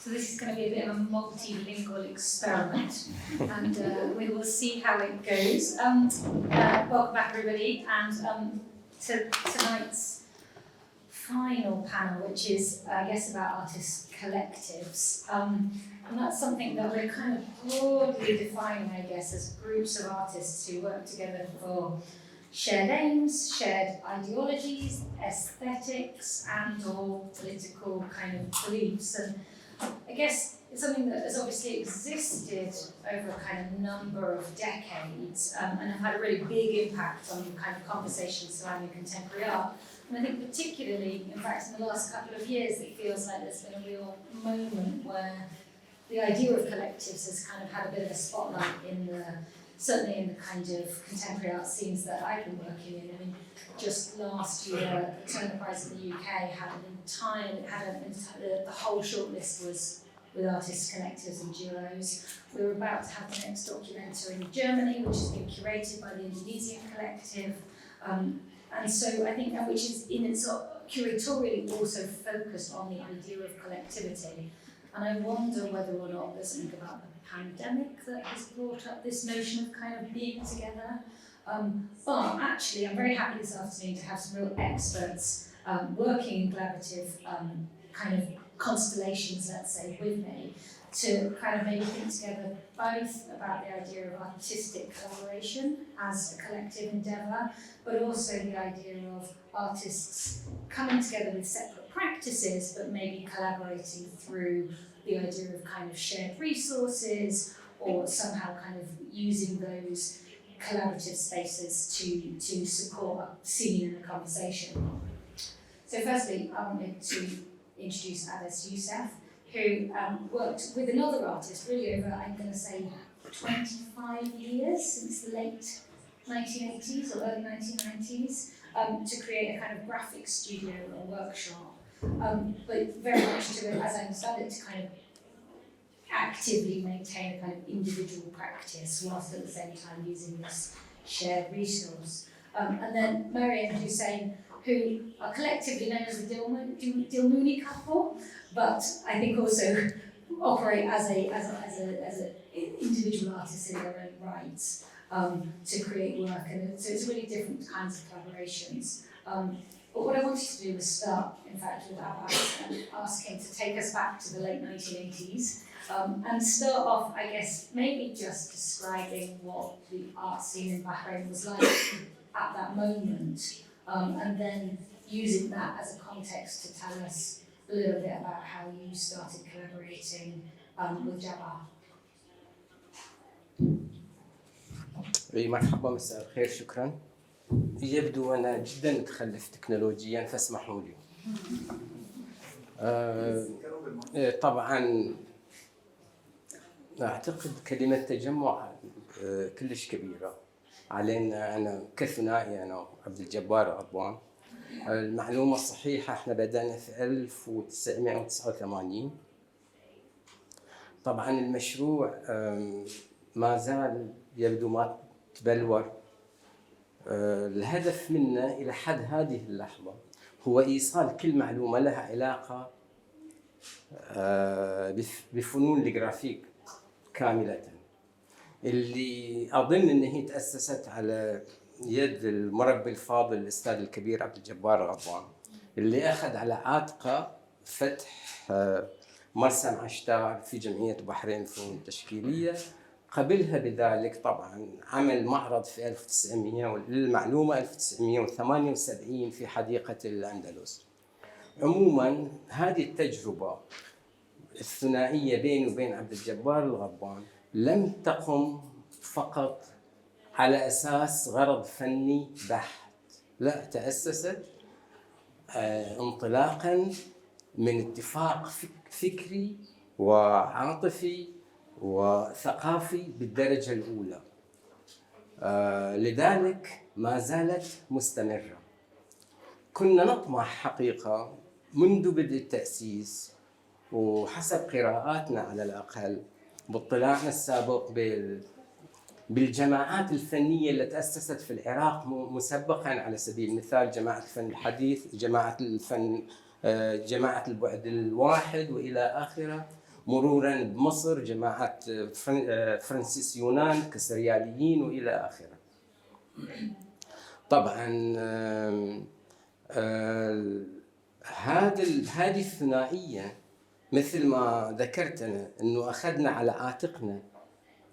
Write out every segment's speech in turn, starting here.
So this is going to be a bit of a multilingual experiment, and we will see how it goes. Welcome back, everybody, and to tonight's final panel, which is, I guess, about artist collectives. And that's something that we're kind of broadly defining, I guess, as groups of artists who work together for shared aims, shared ideologies, aesthetics, and or political kind of beliefs. And I guess it's something that has obviously existed over a kind of number of decades and have had a really big impact on kind of conversations surrounding contemporary art. And I think particularly, in fact, in the last couple of years, it feels like there's been a real moment where the idea of collectives has kind of had a bit of a spotlight certainly in the kind of contemporary art scenes that I've been working in. I mean, just last year, the Turner Prize in the UK had the whole shortlist was with artists, collectives and duos. We're about to have the next documentary in Germany, which has been curated by the Indonesian collective. And so I think, which is in its curatorially also focused on the idea of collectivity. And I wonder whether or not there's something about the pandemic that has brought up this notion of kind of being together. But actually, I'm very happy this afternoon to have some real experts working in collaborative kind of constellations, let's say, with me, to kind of maybe think together both about the idea of artistic collaboration as a collective endeavour, but also the idea of artists coming together with separate practices, but maybe collaborating through the idea of kind of shared resources, or somehow kind of using those collaborative spaces to support a scene and a conversation. So firstly, I wanted to introduce Abbas Yousif, who worked with another artist really over, I'm going to say, 25 years, since the late 1980s or early 1990s, to create a kind of graphic studio and workshop. But very much to, as I understand it, to kind of actively maintain a kind of individual practice whilst at the same time using this shared resource. And then Mary and Hussein, who are collectively known as the Dilmuni couple, but I think also operate as an individual artist in their own rights to create work. And so it's really different kinds of collaborations. But what I wanted to do was start, in fact, with Abbas and ask him to take us back to the late 1980s and start off, I guess, maybe just describing what the art scene in Bahrain was like at that moment, and then using that as a context to tell us a little bit about how you started collaborating with Jabba. مرحبا، مساء الخير، شكرا. يبدو أنا جدا متخلف تكنولوجيا فاسمحوا لي. طبعا أعتقد كلمة تجمع كلش كبيرة علينا، أنا كثنائي أنا وعبد الجبار غضبان. المعلومة الصحيحة احنا بدأنا في 1989. طبعا المشروع ما زال يبدو ما تبلور. الهدف منه إلى حد هذه اللحظة هو إيصال كل معلومة لها علاقة بفنون الجرافيك كاملة، اللي أظن أنها تأسست على يد المربي الفاضل الأستاذ الكبير عبد الجبار غضبان، اللي أخذ على عاتقه فتح مرسم عشتار في جمعية بحرين الفنون التشكيلية. قبلها بذلك طبعا عمل معرض في 1978 في حديقة الأندلس. عموما هذه التجربة الثنائية بيني وبين عبد الجبار الغضبان لم تقم فقط على أساس غرض فني بحت، لا، تأسست انطلاقا من اتفاق فكري وعاطفي وثقافي بالدرجة الأولى. لذلك ما زالت مستمرة. كنا نطمح حقيقة منذ بدء التأسيس، وحسب قراءاتنا على الأقل باطلاعنا السابق بالجماعات الفنية اللي تأسست في العراق مسبقا، على سبيل المثال جماعة الفن الحديث، جماعة البعد الواحد وإلى آخره، مرورا بمصر جماعة فرنسيسيونان كسرياليين وإلى آخره. طبعا هذه الثنائية مثل ما ذكرت أنا أنه أخذنا على عاتقنا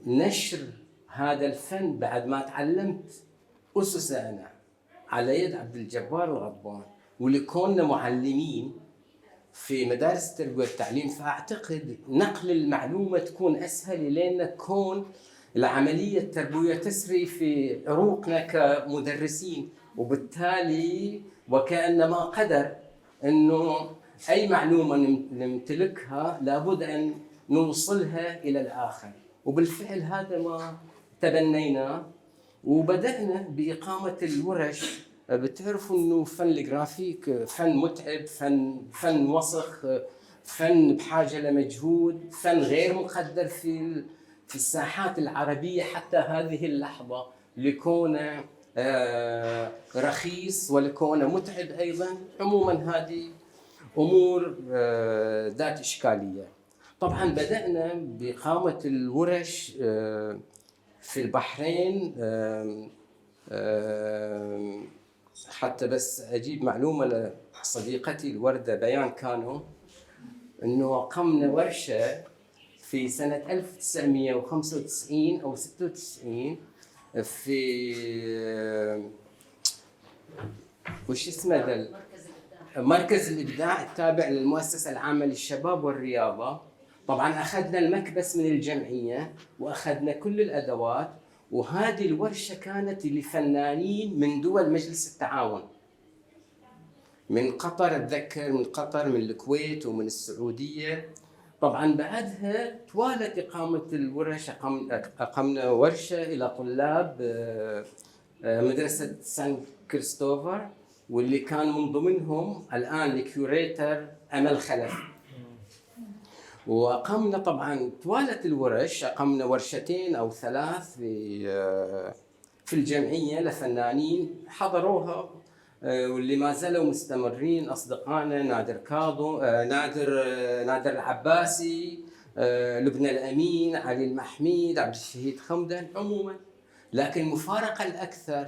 نشر هذا الفن بعد ما تعلمت أسسه أنا على يد عبد الجبار الغضبان، ولكوننا معلمين في مدارس التربية والتعليم، فأعتقد نقل المعلومة تكون أسهل لأن كون العملية التربوية تسري في عروقنا كمدرسين، وبالتالي وكأنما قدر أنه أي معلومة نمتلكها لابد أن نوصلها إلى الآخر. وبالفعل هذا ما تبنيناه وبدأنا بإقامة الورش. بتعرفوا أنه فن الجرافيك فن متعب، فن وسخ، فن بحاجة لمجهود، فن غير مقدر في الساحات العربية حتى هذه اللحظة، لكونه رخيص ولكونه متعب أيضا. عموما هذه أمور ذات إشكالية. طبعا بدأنا بإقامة الورش في البحرين. حتى بس أجيب معلومة لصديقتي الوردة بيان كانوا، أنه أقمنا ورشة في سنة 1995 أو 96 في وش اسمه ده مركز الإبداع التابع للمؤسسة العامة للشباب والرياضة. طبعا أخذنا المكبس من الجمعية وأخذنا كل الأدوات، وهذه الورشة كانت لفنانين من دول مجلس التعاون، من قطر أتذكر، من قطر، من الكويت، ومن السعودية. طبعا بعدها توالت إقامة الورش. أقمنا ورشة إلى طلاب مدرسة سان كريستوفر، واللي كان من ضمنهم الآن الكيوريتر أمل خلف. وأقمنا طبعا توالت الورش، أقمنا ورشتين أو ثلاث في الجمعية لفنانين حضروها، واللي ما زالوا مستمرين أصدقائنا نادر كاظم، نادر العباسي، لبنى الأمين، علي المحميد، عبد الشهيد خمدان. عموما لكن المفارقة الأكثر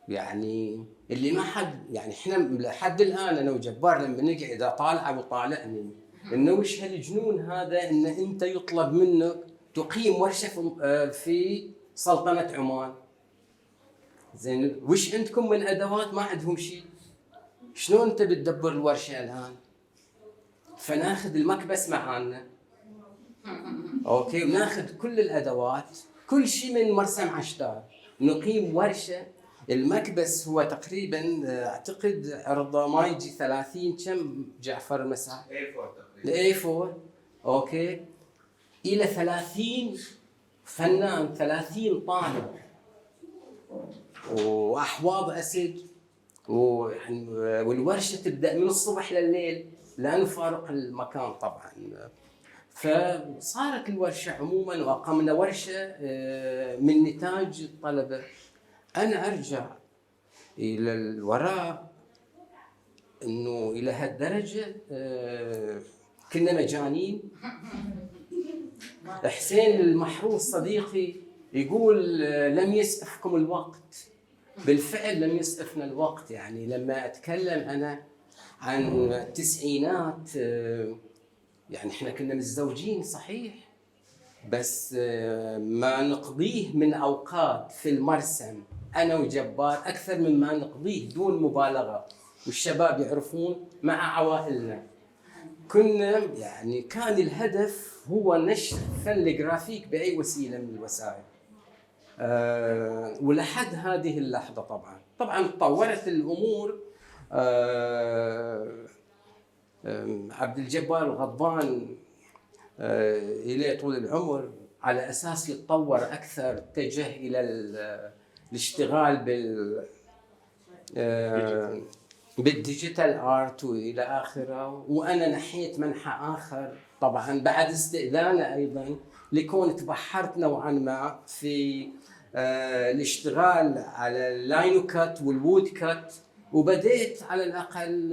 يعني اللي ما حد يعني احنا لحد الآن أنا وجبار لما نقعد أطالع وطالعني إنه وش هالجنون هذا، إن أنت يطلب منك تقيم ورشة في سلطنة عمان. زين وش عندكم من أدوات؟ ما عندهم شيء. شلون أنت بتدبر الورشة الآن؟ فناخذ المكبس معانا، أوكي، وناخذ كل الأدوات، كل شيء من مرسم عشتار، نقيم ورشة. المكبس هو تقريبا أعتقد عرضه ما يجي 30 كم جعفر المساء؟ A4 أوكي، إلى 30 فنان، 30 طالب، وأحواض أسد، والورشة تبدأ من الصبح لليل، لا نفارق المكان طبعا. فصارت الورشة عموما، وأقمنا ورشة من نتاج الطلبة. أنا أرجع إلى الوراء إنه إلى هالدرجة كنا مجانين. حسين المحروس صديقي يقول لم يسعفكم الوقت. بالفعل لم يسعفنا الوقت. يعني لما أتكلم أنا عن التسعينات، يعني إحنا كنا متزوجين صحيح، بس ما نقضيه من أوقات في المرسم أنا وجبار أكثر مما نقضيه دون مبالغة، والشباب يعرفون مع عوائلنا. كنا يعني كان الهدف هو نشر فن الجرافيك بأي وسيلة من الوسائل. ولحد هذه اللحظة طبعا تطورت الأمور. عبد الجبار الغضبان إليه طول العمر على أساس يتطور أكثر اتجه إلى الاشتغال بالديجيتال آرت وإلى آخره، وأنا نحيت منحى آخر طبعا بعد استئذانه أيضا، لكون تبحرت نوعا ما في الاشتغال على اللاين كات والوود كات، وبدأت على الأقل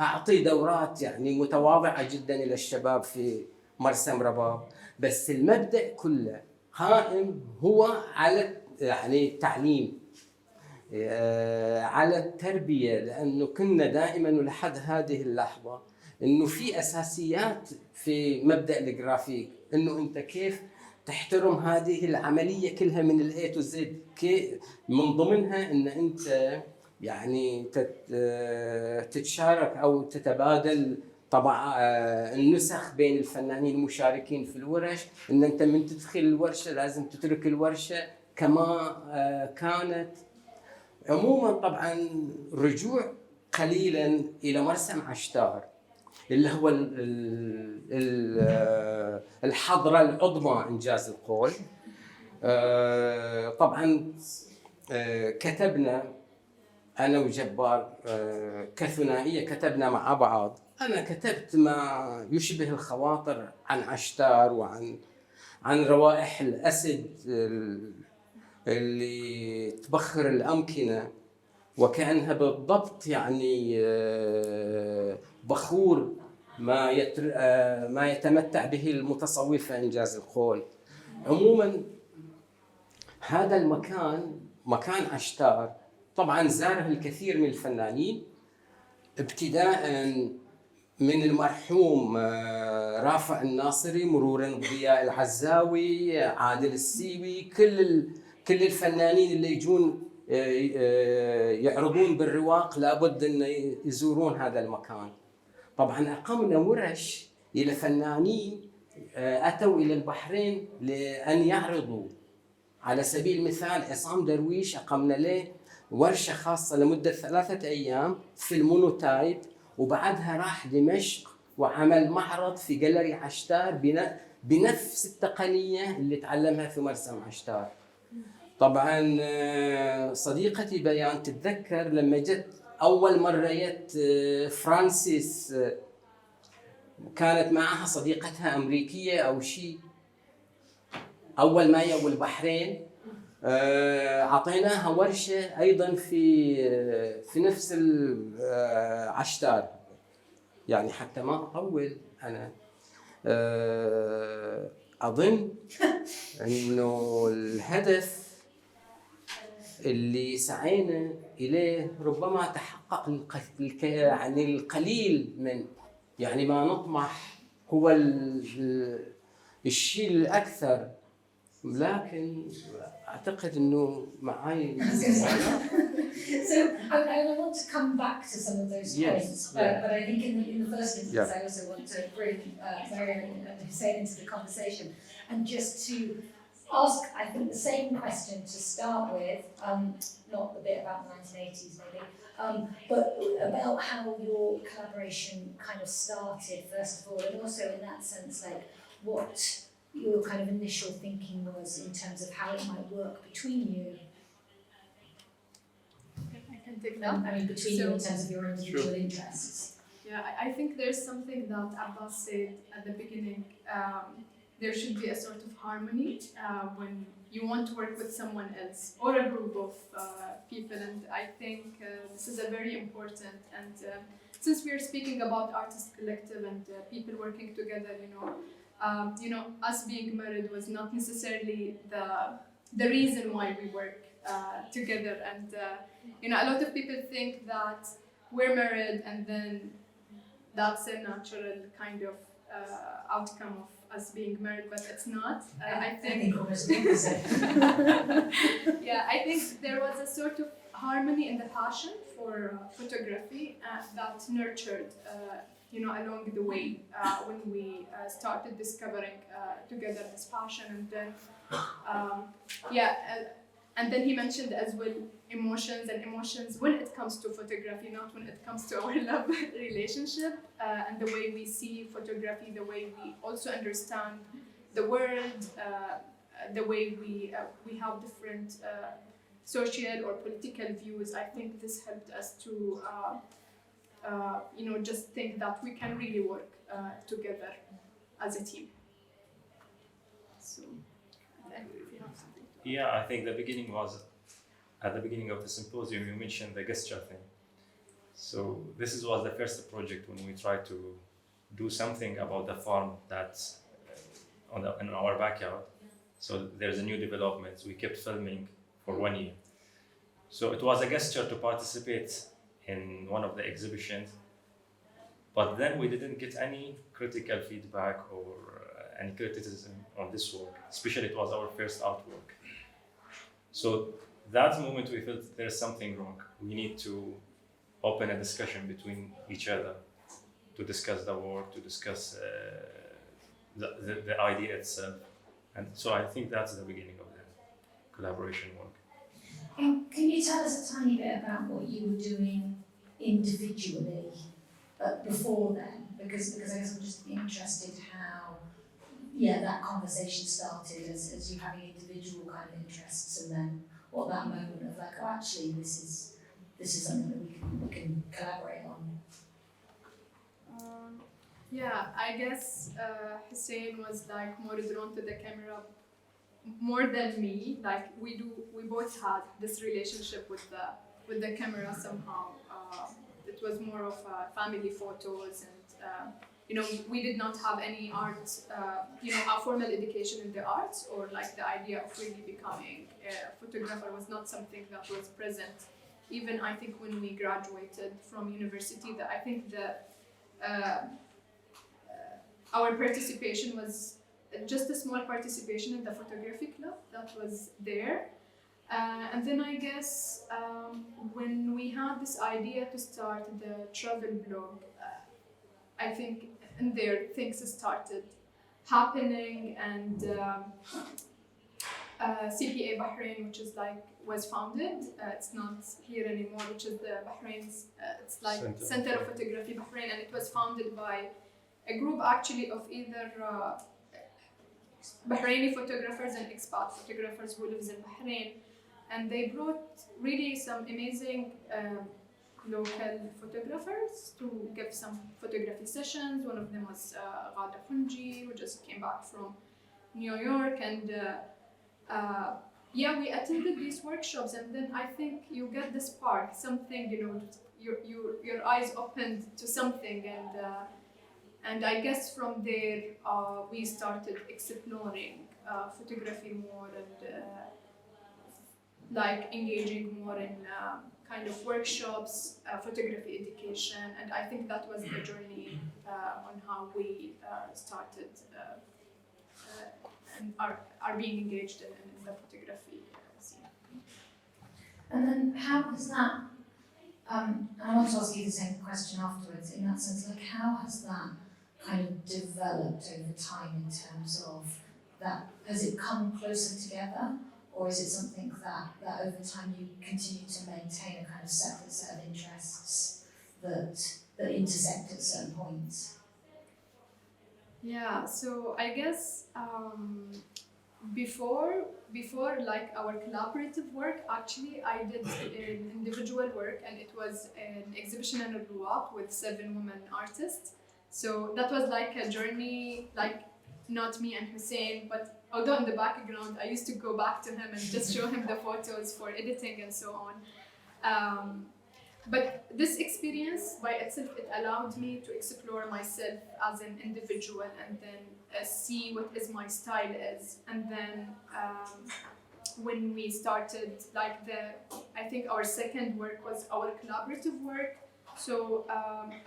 اعطي دورات يعني متواضعه جدا الى الشباب في مرسم رباب، بس المبدا كله قائم هو على يعني التعليم، على التربيه، لانه كنا دائما ولحد هذه اللحظه انه في اساسيات في مبدا الجرافيك، انه انت كيف تحترم هذه العمليه كلها من الاي تو زد، من ضمنها ان انت يعني تتشارك او تتبادل طبعا النسخ بين الفنانين المشاركين في الورش، ان انت من تدخل الورشه لازم تترك الورشه كما كانت. عموما طبعا رجوع قليلا الى مرسم عشتار اللي هو الحضره العظمى انجاز القول. طبعا كتبنا انا وجبار كثنائيه، كتبنا مع بعض. انا كتبت ما يشبه الخواطر عن عشتار عن روائح الاسد اللي تبخر الامكنه، وكانها بالضبط يعني بخور ما يتمتع به المتصوفه انجاز القول. عموما هذا المكان مكان عشتار طبعا زاره الكثير من الفنانين، ابتداء من المرحوم رافع الناصري، مرورا بضياء العزاوي، عادل السيوي، كل الفنانين اللي يجون يعرضون بالرواق لابد ان يزورون هذا المكان. طبعا اقمنا ورش الى فنانين اتوا الى البحرين لان يعرضوا. على سبيل المثال عصام درويش اقمنا له ورشه خاصه لمده 3 أيام في المونوتايب، وبعدها راح دمشق وعمل معرض في جاليري عشتار بنفس التقنيه اللي تعلمها في مرسم عشتار. طبعا صديقتي بيان تتذكر لما جت اول مره جت فرانسيس، كانت معها صديقتها امريكيه او شيء، اول ما يجوا البحرين اعطيناها ورشه ايضا في نفس العشتار. يعني حتى ما اطول انا اظن انه الهدف اللي سعينا اليه ربما تحقق يعني القليل من، يعني ما نطمح هو الشيء الاكثر، لكن اعتقد انه معاي. So I want to come back to some of those points, but I think in the first instance I also want to bring Mariam and Hussein into the conversation, and just to ask, I think, the same question to start with, not the bit about the 1980s maybe, but about how your collaboration kind of started first of all, and also in that sense, like what your kind of initial thinking was in terms of how it might work between you. I can take that. I mean, between you in terms of your individual interests. Yeah, I think there's something that Abbas said at the beginning. There should be a sort of harmony when you want to work with someone else or a group of people, and I think this is a very important. And since we are speaking about artist collective and people working together, us being married was not necessarily the reason why we work together. And a lot of people think that we're married and then that's a natural kind of outcome of us being married, but it's not. I think almost the opposite. I think there was a sort of harmony in the passion for photography that nurtured along the way when we started discovering together this passion. And then and then he mentioned as well emotions when it comes to photography, not when it comes to our love relationship, and the way we see photography, the way we also understand the world, the way we have different social or political views. I think this helped us to just think that we can really work together as a team. So if you have something. Yeah, I think at the beginning of the symposium, you mentioned the gesture thing. So this was the first project when we tried to do something about the farm that's in our backyard. So there's a new development. We kept filming for 1 year. So it was a gesture to participate in one of the exhibitions, but then we didn't get any critical feedback or any criticism on this work, especially it was our first artwork. So that moment we felt there's something wrong. We need to open a discussion between each other to discuss the work, to discuss the idea itself. And so I think that's the beginning of the collaboration work. Can you tell us a tiny bit about what you were doing individually before then? Because I guess I'm just interested how that conversation started as you having individual kind of interests, and then what that moment of like, oh, actually this is something that we can collaborate on. I guess Hussein was like more drawn to the camera more than me. Like we both had this relationship with the camera somehow. It was more of family photos, and we did not have any art, a formal education in the arts, or like the idea of really becoming a photographer was not something that was present. Even I think when we graduated from university, I think our participation was just a small participation in the photography club that was there. And then I guess when we had this idea to start the travel blog, I think in there things started happening, and CPA Bahrain, which is was founded. It's not here anymore, which is the Bahrain's, it's like Center of Photography Bahrain, and it was founded by a group actually of either Bahraini photographers and expat photographers who lives in Bahrain, and they brought really some amazing local photographers to give some photography sessions. One of them was Ghada Funji, who just came back from New York, and we attended these workshops, and then I think you get the spark, something, your eyes opened to something, and I guess from there we started exploring photography more, and engaging more in kind of workshops, photography education, and I think that was the journey on how we started and are being engaged in the photography scene. And then how has that, and I want to ask you the same question afterwards, in that sense, how has that kind of developed over time in terms of that? Has it come closer together, or is it something that over time you continue to maintain a kind of separate set of interests that intersect at certain points? Yeah, so I guess before our collaborative work, actually I did an individual work, and it was an exhibition in Riwaq with 7 women artists. So that was like a journey, not me and Hussein, but although in the background I used to go back to him and just show him the photos for editing and so on. But this experience by itself, it allowed me to explore myself as an individual, and then see what is my style is. And then when we started, I think our second work was our collaborative work. So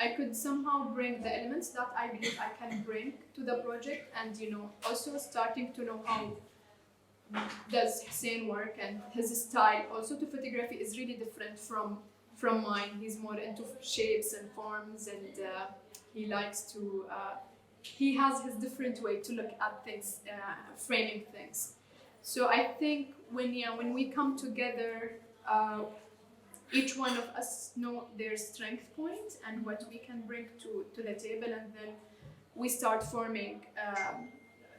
I could somehow bring the elements that I believe I can bring to the project, and also starting to know how does Hussein work, and his style also to photography is really different from mine. He's more into shapes and forms, and he likes to he has his different way to look at things, framing things. So I think when we come together, each one of us know their strength point and what we can bring to the table, and then we start forming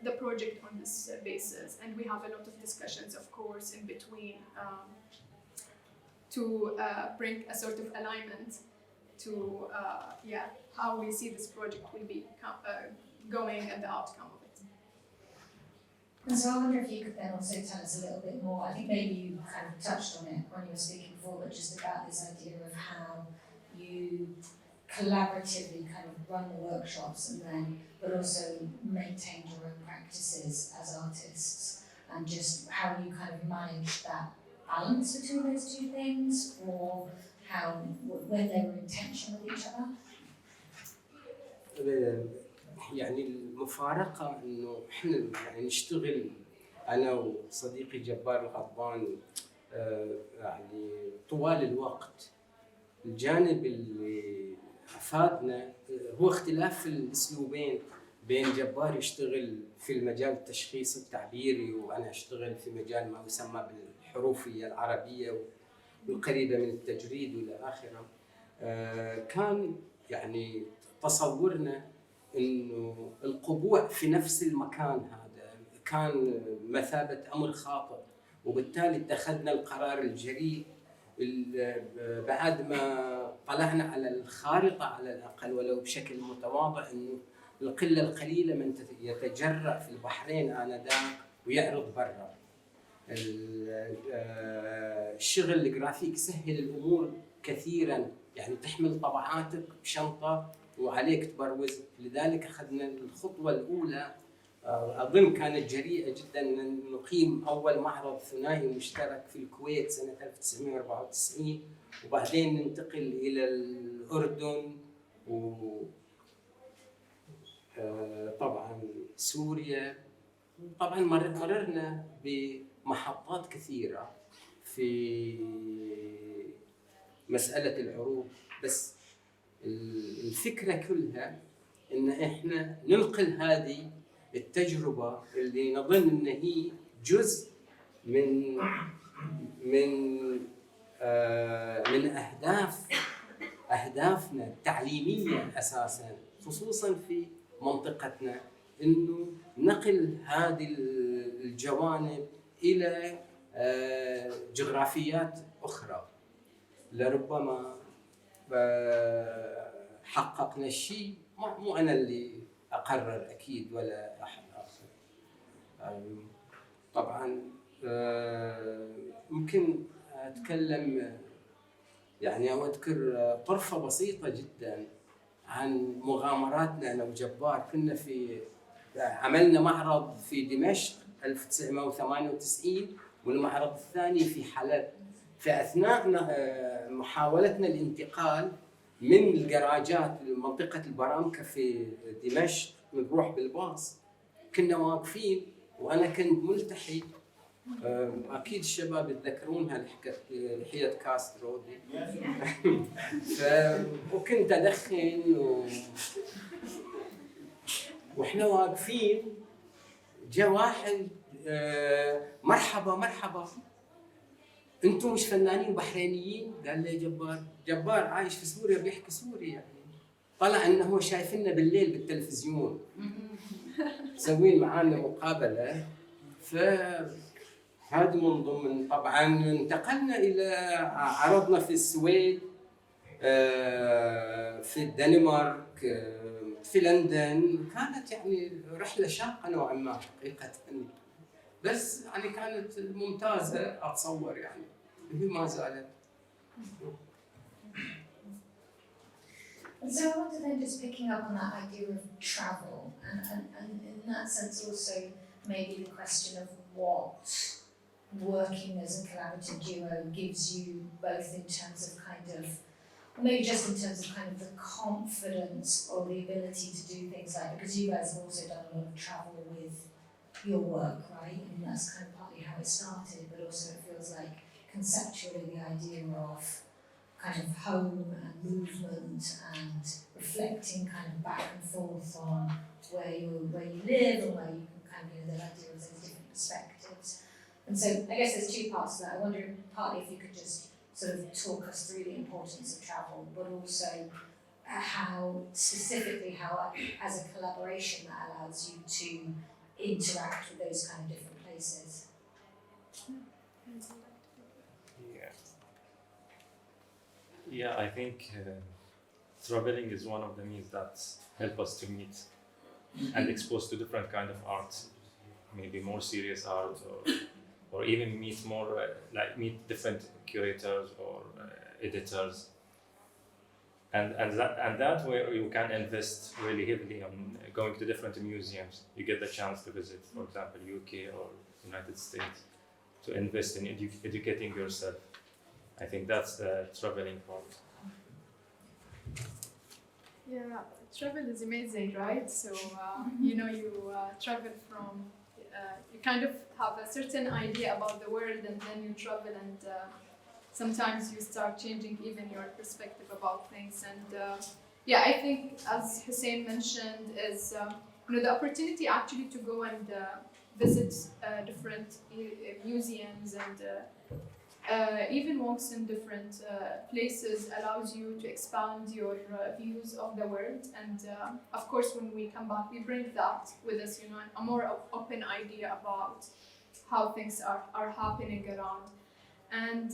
the project on this basis. And we have a lot of discussions, of course, in between to bring a sort of alignment to how we see this project will be going and the outcome of it. And so I wonder if you could then also tell us a little bit more. I think maybe you kind of touched on it when you were speaking before, but just about this idea of how you collaboratively kind of run the workshops and then, but also maintain your own practices as artists, and just how you kind of manage that balance between those two things, or how, when they were in tension with each other? يعني المفارقة إنه إحنا يعني نشتغل أنا وصديقي جبار الغضبان يعني طوال الوقت. الجانب اللي أفادنا هو اختلاف الأسلوبين، بين جبار يشتغل في المجال التشخيص التعبيري وأنا أشتغل في مجال ما يسمى بالحروفية العربية والقريبة من التجريد والى آخره. كان يعني تصورنا إنه القبوع في نفس المكان هذا كان مثابة أمر خاطئ، وبالتالي اتخذنا القرار الجريء بعد ما طلعنا على الخارطة على الأقل ولو بشكل متواضع، إنه القلة القليلة من يتجرأ في البحرين آنذاك ويعرض برا. الشغل الجرافيك سهل الأمور كثيراً، يعني تحمل طبعاتك بشنطة وعليك تبروز. لذلك أخذنا الخطوة الأولى، أظن كانت جريئة جداً، أن نقيم أول معرض ثنائي مشترك في الكويت سنة 1994، وبعدين ننتقل إلى الأردن وطبعاً سوريا. طبعاً مررنا بمحطات كثيرة في مسألة العروض، بس الفكرة كلها إن إحنا ننقل هذه التجربة اللي نظن إن هي جزء من أهدافنا التعليمية أساساً، خصوصاً في منطقتنا، إنه نقل هذه الجوانب إلى جغرافيات أخرى. لربما حققنا الشيء، مو أنا اللي أقرر أكيد ولا أحد آخر. طبعاً ممكن أتكلم يعني أو أذكر طرفة بسيطة جداً عن مغامراتنا أنا وجبار. كنا عملنا معرض في دمشق 1998 والمعرض الثاني في حلب. في أثناء محاولتنا الانتقال من الجراجات لمنطقة البرامكة في دمشق نروح بالباص، كنا واقفين وأنا كنت ملتحي. أكيد الشباب يتذكرونها لحية كاسترو دي. وكنت أدخن وإحنا واقفين جاء واحد مرحبا مرحبا، أنتم مش فنانين بحرينيين؟ قال لي جبار عايش في سوريا بيحكي سوري. يعني طلع إنه هو شايفنا بالليل بالتلفزيون مسوين معانا مقابلة. فهذا من ضمن. طبعاً انتقلنا إلى عرضنا في السويد، في الدنمارك، في لندن. كانت يعني رحلة شاقة نوعاً ما حقيقة، بس يعني كانت ممتازة أتصور، يعني هي ما زالت. And so I wanted then, just picking up on that idea of travel, and in that sense also maybe the question of what working as a collaborative duo gives you, both in terms of kind of, or maybe just in terms of kind of the confidence or the ability to do things like, because you guys have also done a lot of travel with your work, right? And that's kind of partly how it started, but also it feels like conceptually the idea of kind of home and movement and reflecting kind of back and forth on where you live and where you can kind of, the idea of those different perspectives. And so I guess there's two parts to that. I wonder partly if you could just sort of talk us through the importance of travel, but also how specifically, how as a collaboration that allows you to interact with those kind of different places. Yeah, I think traveling is one of the means that help us to meet and expose to different kind of art, maybe more serious art, or even meet more meet different curators or editors. and that way you can invest really heavily on going to different museums. You get the chance to visit, for example, UK or United States, to invest in educating yourself. I think that's the traveling part. Yeah, travel is amazing, right? So, you travel from, you kind of have a certain idea about the world, and then you travel, and sometimes you start changing even your perspective about things. And I think, as Hussein mentioned, is the opportunity actually to go and visit different museums and even walks in different places allows you to expand your views of the world. And of course, when we come back, we bring that with us, a more open idea about how things are happening around. And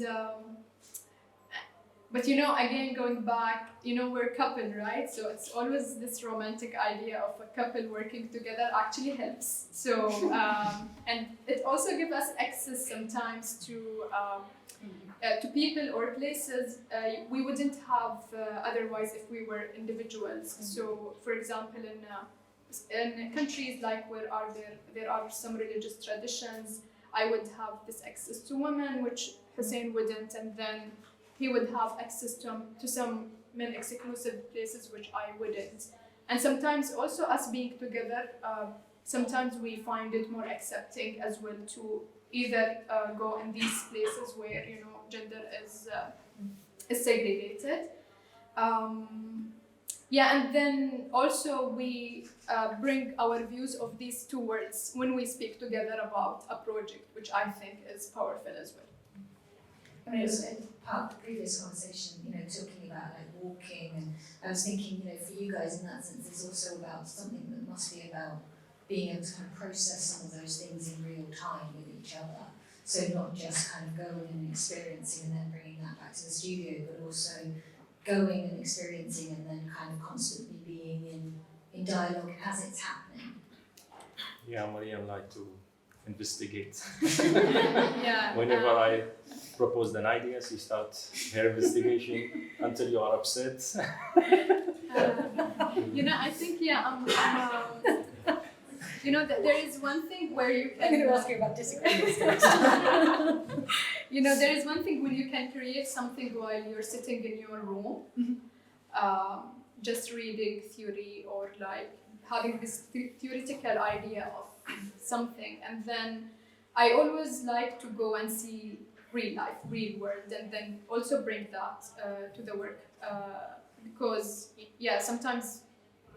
but again, going back, we're a couple, right? So it's always this romantic idea of a couple working together actually helps. So and it also gives us access sometimes to people or places we wouldn't have otherwise if we were individuals. So, for example, in countries like where there are some religious traditions, I would have this access to women, which Hussein wouldn't, and then he would have access to some men exclusive places which I wouldn't. And sometimes also us being together, sometimes we find it more accepting as well to either go in these places where gender is segregated. And then also we bring our views of these two worlds when we speak together about a project, which I think is powerful as well. I mean, it was part of the previous conversation, talking about like walking, and I was thinking, for you guys in that sense, it's also about something that must be about being able to kind of process some of those things in real time with each other. So not just kind of going and experiencing and then bringing that back to the studio, but also going and experiencing and then kind of constantly being in dialogue as it's happening. Yeah, Mariam like to investigate. Yeah. Whenever I proposed an idea, she starts her investigation until you are upset. I think there is one thing where you can. I'm going to ask you about disagreements next. There is one thing when you can create something while you're sitting in your room, just reading theory or like having this theoretical idea of something, and then I always like to go and see real life, real world, and then also bring that to the work because sometimes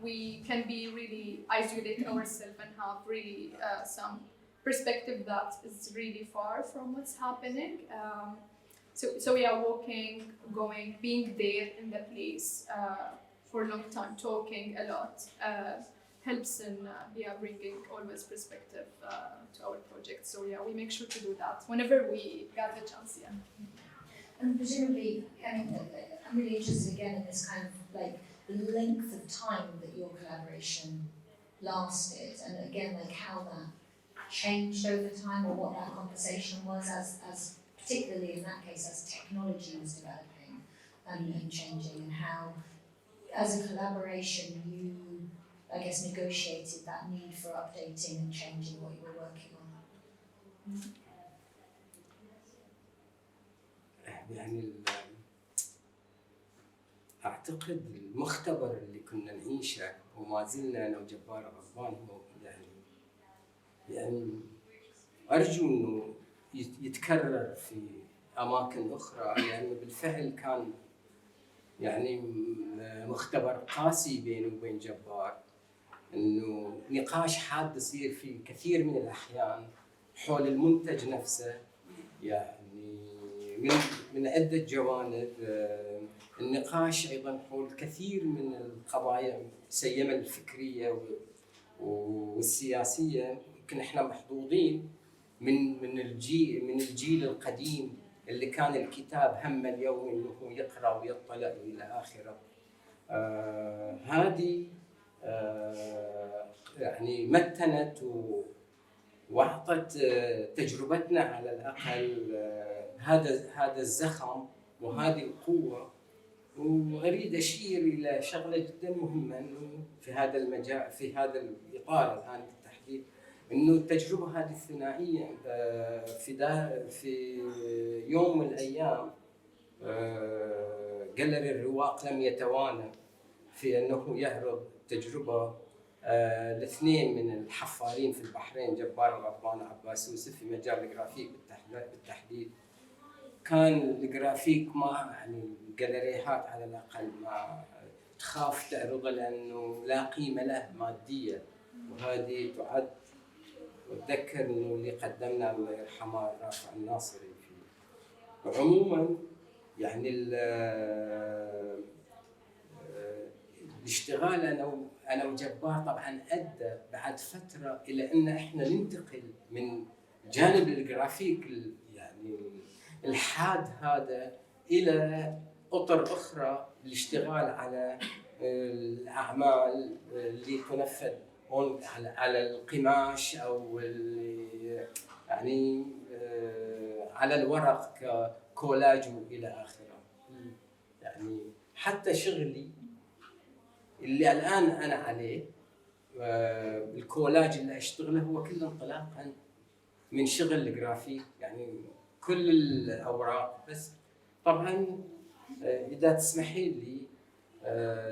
we can be really isolate ourselves and have really some perspective that is really far from what's happening. So walking, going, being there in the place for a long time, talking a lot helps in bringing always perspective to our project. So we make sure to do that whenever we get the chance. And presumably, I'm really interested again in this kind of like the length of time that your collaboration lasted, and again like how that changed over time, or what that conversation was as particularly in that case as technology was developing and changing, and how as a collaboration you, I guess, negotiated that need for updating and changing what you were working on. يعني أعتقد المختبر اللي كنا نعيشه وما زلنا أنا وجبار غضبان هو يعني أرجو إنه يتكرر في أماكن أخرى، لأنه بالفعل كان يعني مختبر قاسي بيني وبين جبار، إنه نقاش حاد يصير في كثير من الأحيان حول المنتج نفسه، يعني من عدة جوانب. النقاش أيضاً حول كثير من القضايا سيما الفكرية والسياسية. يمكن إحنا محظوظين من الجيل القديم اللي كان الكتاب همه اليومي إنه يقرأ ويطلع إلى آخره. هذه يعني متنت وأعطت تجربتنا على الأقل هذا الزخم وهذه القوة واريد اشير الى شغله جدا مهمه انه في هذا المجال في هذا الاطار الان بالتحديد، انه التجربه هذه الثنائيه في يوم من الايام جاليري الرواق لم يتوانى في انه يعرض تجربه الاثنين من الحفارين في البحرين جبار الغضبان وعباس يوسف في مجال الجرافيك بالتحديد. كان الجرافيك ما يعني الجاليريات على الاقل ما تخاف تعرضه لانه لا قيمه له ماديه، وهذه تعد واتذكر انه اللي قدمنا الله يرحمه رافع الناصري فيه. وعموما يعني الاشتغال انا وجبار طبعا ادى بعد فتره الى ان احنا ننتقل من جانب الجرافيك يعني الحاد هذا الى اطر اخرى للاشتغال على الاعمال اللي تنفذ على القماش او يعني على الورق ككولاج والى اخره. يعني حتى شغلي اللي الان انا عليه الكولاج اللي اشتغله هو كله انطلاقا من شغل الجرافيك، يعني كل الاوراق. بس طبعا اذا تسمحي لي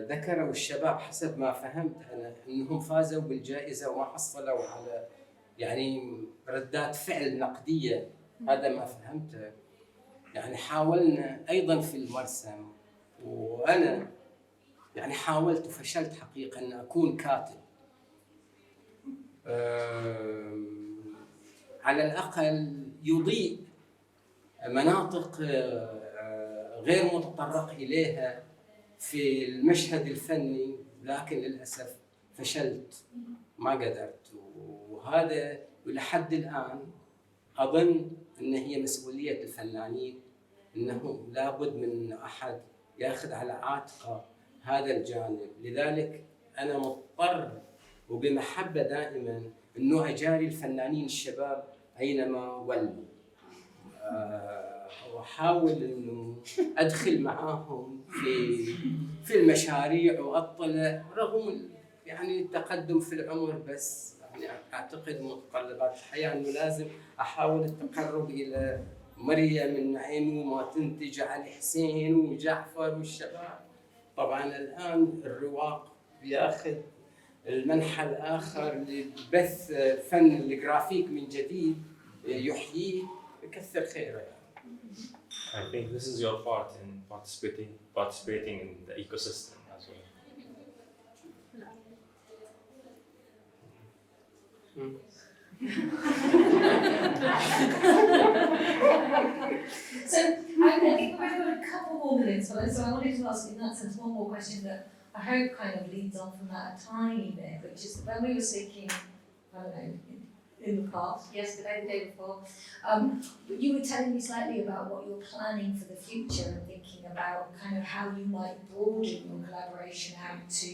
ذكروا الشباب حسب ما فهمت انا انهم فازوا بالجائزه وما حصلوا على يعني ردات فعل نقديه، هذا ما فهمته. يعني حاولنا ايضا في المرسم، وانا يعني حاولت وفشلت حقيقه ان اكون كاتب على الاقل يضيء مناطق غير متطرق اليها في المشهد الفني، لكن للاسف فشلت ما قدرت. وهذا ولحد الان اظن ان هي مسؤوليه الفنانين، انه لابد من احد ياخذ على عاتقه هذا الجانب. لذلك انا مضطر وبمحبه دائما انه اجاري الفنانين الشباب اينما ولوا، واحاول انه ادخل معاهم في المشاريع واطلع رغم يعني التقدم في العمر. بس يعني اعتقد متطلبات الحياه انه لازم احاول التقرب الى مريم النعيم وما تنتج علي حسين وجعفر والشباب. طبعا الان الرواق بياخذ المنحى الاخر لبث فن الجرافيك من جديد يحييه، يكثر خيره يعني. I think this is your part in participating in the ecosystem as well. So I think we've got a couple more minutes, so I wanted to ask in that sense one more question that I hope kind of leads on from that a tiny bit, which is when we were speaking, I don't know, in the past, yesterday, the day before, you were telling me slightly about what you're planning for the future and thinking about kind of how you might broaden your collaboration out to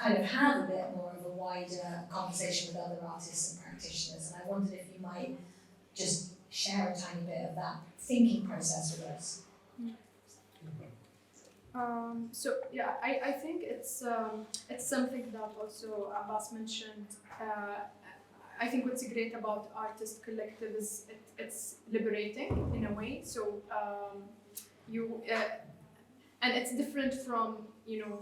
kind of have a bit more of a wider conversation with other artists and practitioners. And I wondered if you might just share a tiny bit of that thinking process with us. So yeah, I think it's something that also Abbas mentioned. I think what's great about Artist Collective is it's liberating in a way. So and it's different from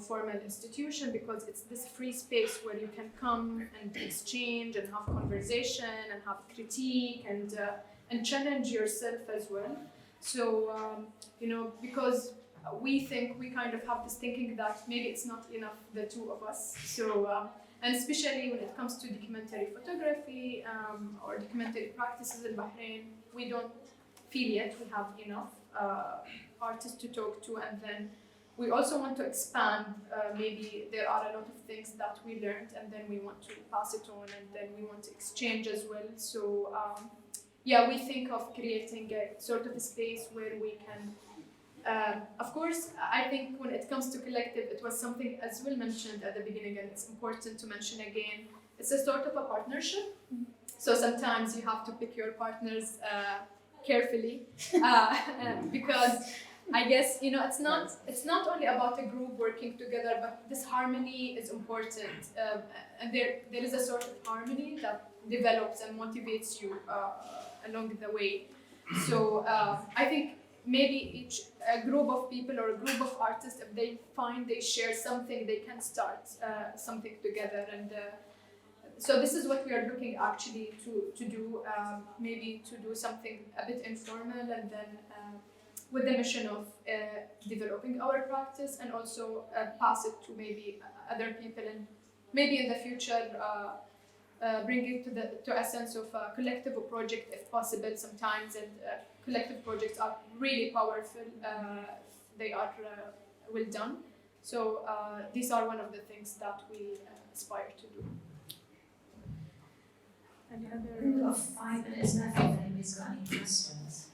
formal institution because it's this free space where you can come and exchange and have conversation and have critique and challenge yourself as well. So because we think we kind of have this thinking that maybe it's not enough the two of us. So and especially when it comes to documentary photography or documentary practices in Bahrain, we don't feel yet we have enough artists to talk to. And then we also want to expand. Maybe there are a lot of things that we learned and then we want to pass it on and then we want to exchange as well. So yeah, we think of creating a sort of a space where we can of course, I think when it comes to collective, it was something as Will mentioned at the beginning, and it's important to mention again. It's a sort of a partnership. So sometimes you have to pick your partners carefully because I guess, it's not only about a group working together, but this harmony is important. And there is a sort of harmony that develops and motivates you along the way. So I think maybe a group of people or a group of artists, if they find they share something, they can start something together. And so this is what we are looking actually to do, maybe to do something a bit informal, and then with the mission of developing our practice, and also pass it to maybe other people, and maybe in the future bring it to a sense of a collective project if possible sometimes. And collective projects are really powerful. They are well done. So these are one of the things that we aspire to do. Any other? We've got 5 minutes left if anybody's got any questions.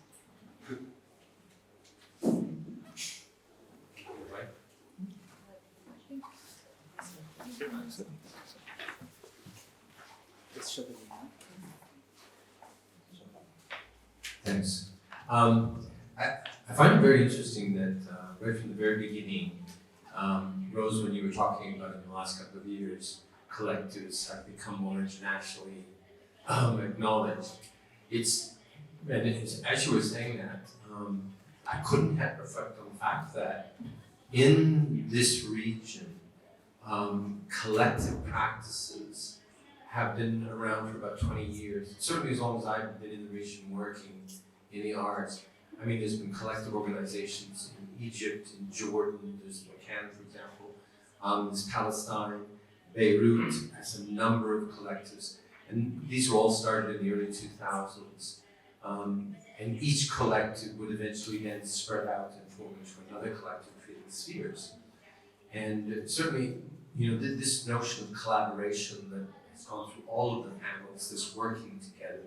Thanks. I find it very interesting that right from the very beginning, Rose, when you were talking about in the last couple of years, collectives have become more internationally acknowledged. As you were saying that, I couldn't help reflect on the fact that in this region, collective practices have been around for about 20 years, certainly as long as I've been in the region working in the arts. I mean, there's been collective organizations in Egypt, in Jordan, there's Macan, for example, there's Palestine, Beirut has a number of collectives, and these were all started in the early 2000s. And each collective would eventually then spread out and form into another collective, creating spheres. And certainly, this notion of collaboration that has gone through all of the panels, this working together,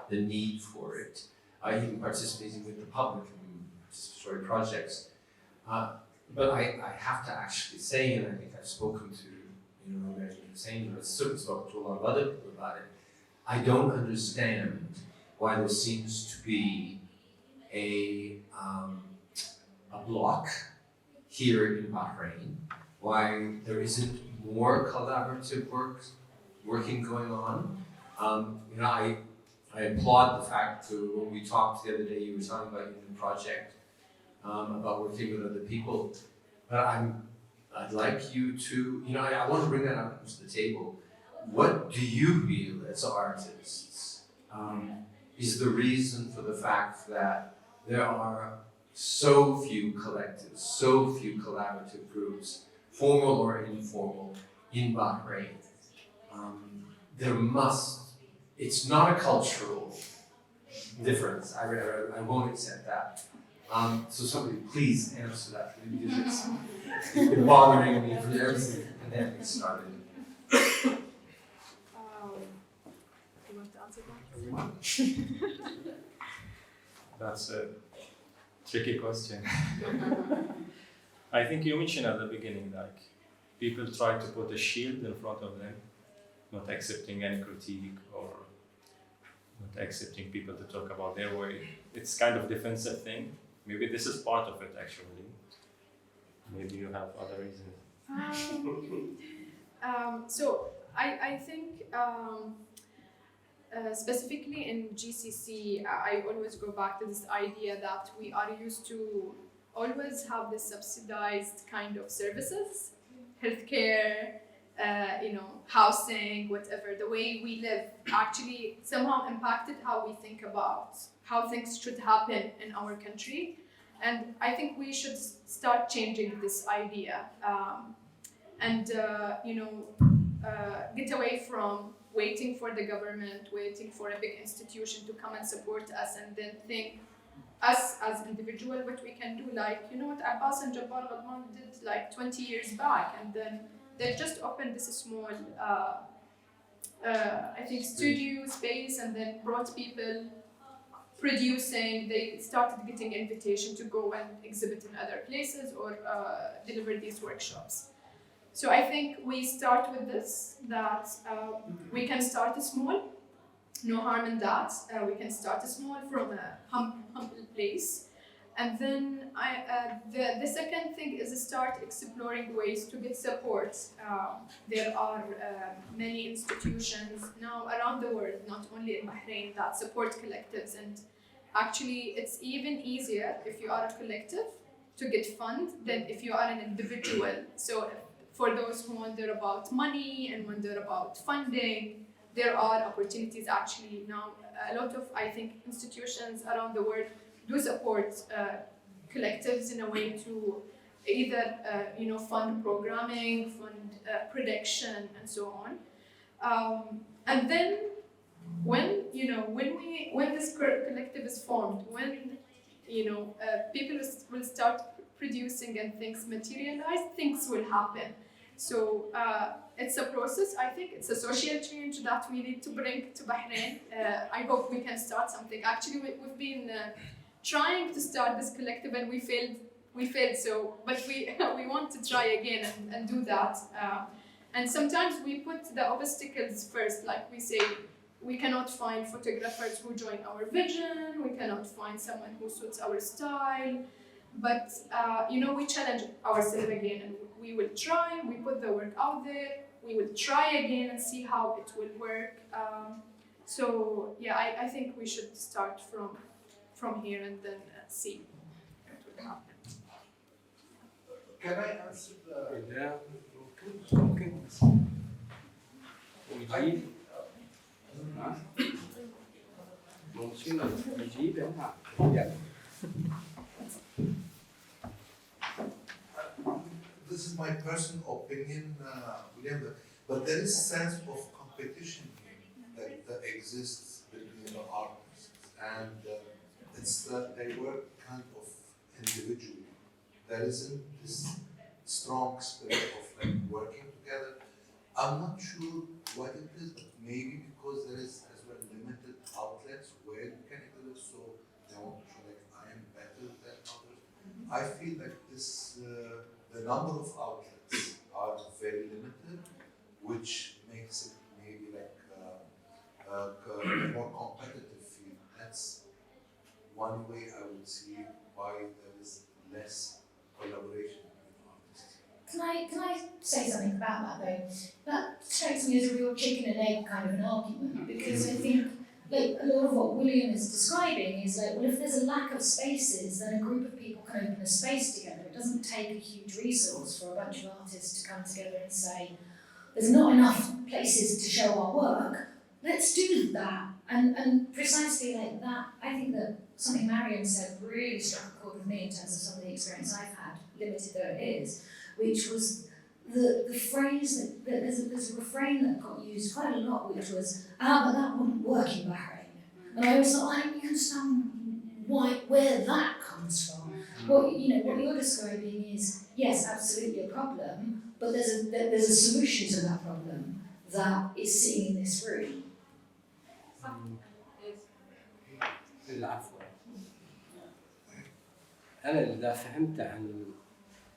the need for it, even participating with the public in participatory projects. But I have to actually say, and I think I've spoken to, Roberto saying, I've certainly spoken to a lot of other people about it, I don't understand why there seems to be a block here in Bahrain, why there isn't more collaborative working going on. I applaud the fact that when we talked the other day, you were talking about your new project, about working with other people. But I'd like you to, I want to bring that up to the table. What do you feel as artists is the reason for the fact that there are so few collectives, so few collaborative groups, formal or informal, in Bahrain? It's not a cultural difference. I won't accept that. So somebody please answer that, because it's been bothering me for ever since the pandemic started. You want to answer that? That's a tricky question. I think you mentioned at the beginning, people try to put a shield in front of them, not accepting any critique or not accepting people to talk about their way. It's kind of defensive thing. Maybe this is part of it, actually. Maybe you have other reasons. So I think specifically in GCC, I always go back to this idea that we are used to always have the subsidized kind of services, healthcare, housing, whatever. The way we live actually somehow impacted how we think about how things should happen in our country. And I think we should start changing this idea and get away from waiting for the government, waiting for a big institution to come and support us, and then think us as individuals what we can do. What Abbas and Jabbar Ghadman did 20 years back, and then they just opened this small, studio space, and then brought people producing. They started getting invitation to go and exhibit in other places or deliver these workshops. So I think we start with this, that we can start small, no harm in that. We can start small from a humble place, and then the second thing is start exploring ways to get support. There are many institutions now around the world, not only in Bahrain, that support collectives, and actually it's even easier if you are a collective to get funds than if you are an individual. So for those who wonder about money and wonder about funding, there are opportunities actually now. A lot of, I think, institutions around the world do support collectives in a way to either fund programming, fund production, and so on. And then when this collective is formed, when people will start producing and things materialize, things will happen. So it's a process. I think it's a social change that we need to bring to Bahrain. I hope we can start something. Actually, we've been trying to start this collective and we failed. So, but we want to try again and do that. And sometimes we put the obstacles first, like we say, we cannot find photographers who join our vision. We cannot find someone who suits our style. But we challenge ourselves again, and we will try. We put the work out there. We will try again and see how it will work. So yeah, I think we should start from here and then see what will happen. Can I answer the? لا ممكن ويجيب ممكن يجيب يلا. This is my personal opinion, William, but there is a sense of competition here that exists between the artists, and it's that they work kind of individually. There isn't this strong spirit of like working together. I'm not sure what it is, but maybe because there is as well limited outlets where you can exhibit, so they want to show like I am better than others. I feel like this. The number of outlets are very limited, which makes it maybe like a more competitive field. That's one way I would see why there is less collaboration between artists. Can I say something about that though? That strikes me as a real chicken and egg kind of an argument, because I think like a lot of what William is describing is like, well, if there's a lack of spaces, then a group of people can open a space together. It doesn't take a huge resource for a bunch of artists to come together and say, there's not enough places to show our work, let's do that. And precisely like that, I think that something Mariam said really struck a chord with me in terms of some of the experience I've had, limited though it is, which was the phrase that there's a refrain that got used quite a lot, which was, but that wouldn't work in Bahrain. And I was like, I don't understand where that comes from. What you're describing is, yes, absolutely a problem, but there's a solution to that problem that is sitting in this room. العفو. أنا إذا فهمت عن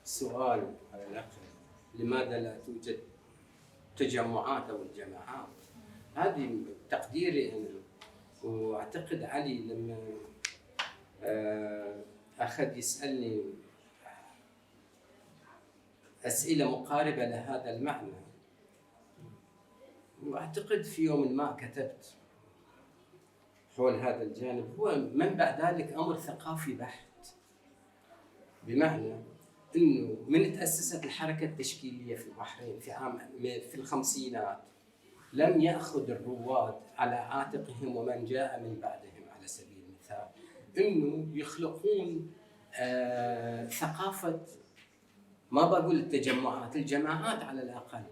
السؤال على الأخ لماذا لا توجد تجمعات أو الجماعات، هذه تقديري أنا، وأعتقد علي لما أخذ يسألني أسئلة مقاربة لهذا المعنى، وأعتقد في يوم ما كتبت حول هذا الجانب. هو منبع ذلك أمر ثقافي بحت، بمعنى إنه من تأسست الحركة التشكيلية في البحرين في الخمسينات لم يأخذ الرواد على عاتقهم ومن جاء من بعدهم على سبيل المثال إنه يخلقون ثقافة، ما بقول التجمعات، الجماعات على الأقل،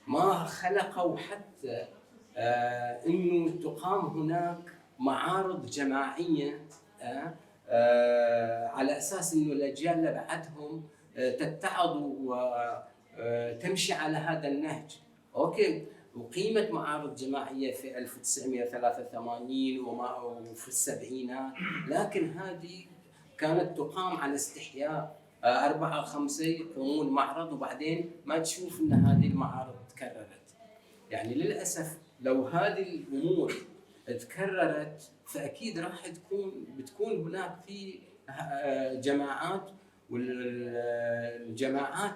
ما خلقوا حتى إنه تقام هناك معارض جماعية على أساس إنه الأجيال اللي بعدهم تتعظ وتمشي على هذا النهج. أوكي، وقيمة معارض جماعية في 1983 وفي السبعينات، لكن هذه كانت تقام على استحياء، 4 أو 5 يقومون معرض وبعدين ما تشوف إن هذه المعارض تكررت. يعني للأسف لو هذه الأمور تكررت فأكيد راح بتكون هناك في جماعات، والجماعات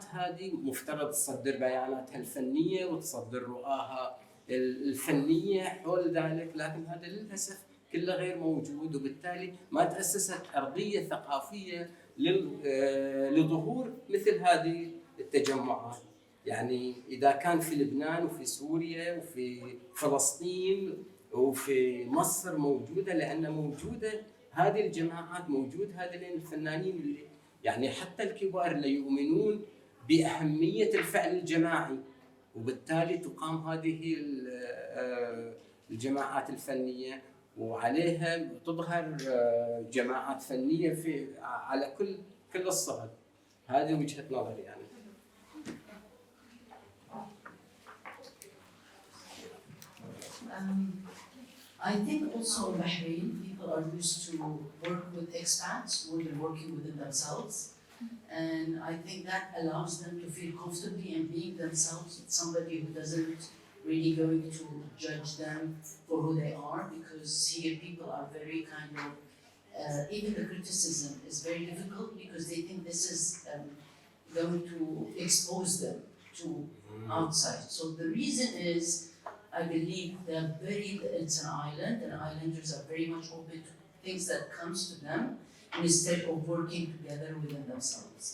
هذه مفترض تصدر بياناتها الفنيه وتصدر رؤاها الفنيه حول ذلك، لكن هذا للاسف كله غير موجود، وبالتالي ما تاسست ارضيه ثقافيه لظهور مثل هذه التجمعات. يعني اذا كان في لبنان وفي سوريا وفي فلسطين وفي مصر موجوده، لان موجوده هذه الجماعات، موجود هذين الفنانين اللي يعني حتى الكبار اللي يؤمنون باهميه الفعل الجماعي، وبالتالي تقام هذه الجماعات الفنيه، وعليها تظهر جماعات فنيه في على كل الصعد. هذه وجهه نظري يعني. I think also in Bahrain, people are used to work with expats more than working within themselves. And I think that allows them to feel comfortably in being themselves with somebody who doesn't really going to judge them for who they are, because here people are very kind of, even the criticism is very difficult because they think this is going to expose them to outside. So the reason is, I believe it's an island, and islanders are very much open to things that comes to them instead of working together within themselves.